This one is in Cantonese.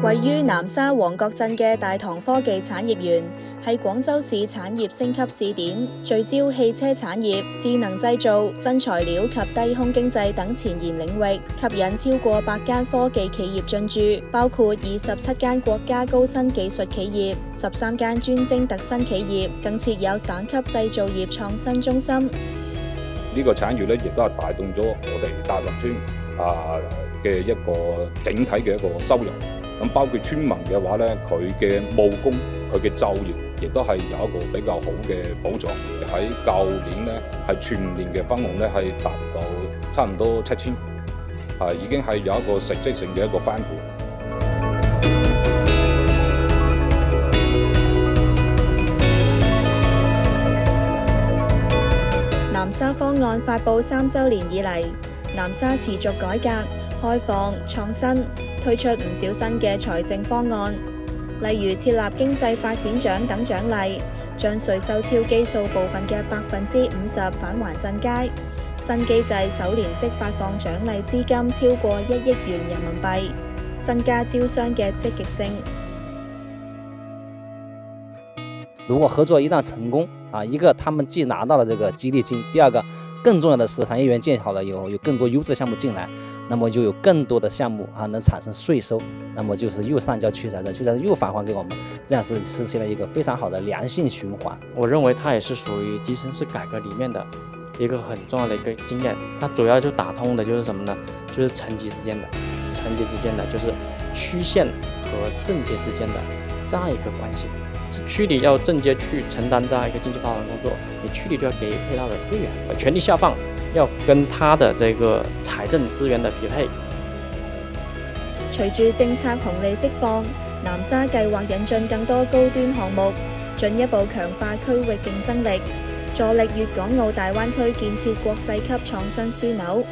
位於南沙黃角鎮嘅大唐科技產業園係廣州市產業升級試點，聚焦汽車產業、智能製造、新材料及低空經濟等前沿領域，吸引超過100間科技企業進駐，包括27間國家高新技術企業、13間專精特新企業，更設有省級製造業創新中心。呢個產業咧，亦都係帶動咗我哋大林村嘅一個整體嘅一個收入。咁包括村民嘅話咧，佢嘅務工、佢嘅就業，亦都係有一個比較好嘅保障。喺舊年咧，係全年嘅分紅咧係達到差唔多7000，已經係有一個實質性嘅一個翻倍。南沙方案發布3週年以嚟，南沙持續改革、開放、創新，推出唔少新嘅財政方案，例如設立經濟發展獎等獎勵，將稅收超基數部分嘅50%返還鎮街。新機制首年即發放獎勵資金超過1億元人民幣，增加招商嘅積極性。如果合作一旦成功一個他們既拿到了這個激勵金，第二個更重要的是產業園建好了以後，有更多優質項目進來，那麼就有更多的項目能產生稅收，那麼就是又上交去財政又返還給我們，這樣是實現了一個非常好的良性循環。我認為它也是屬於集成式改革裡面的一個很重要的一個經驗，它主要就打通的就是什麼呢？就是層級之間的就是區縣和鎮街之間的這樣一個關係。區裡要鎮街去承擔這樣一個經濟發展工作，你區裡就要給配套的資源，權力下放要跟它的這個財政資源的匹配。隨住政策紅利釋放，南沙計劃引進更多高端項目，進一步強化區域競爭力，助力粵港澳大灣區建設國際級創新樞紐。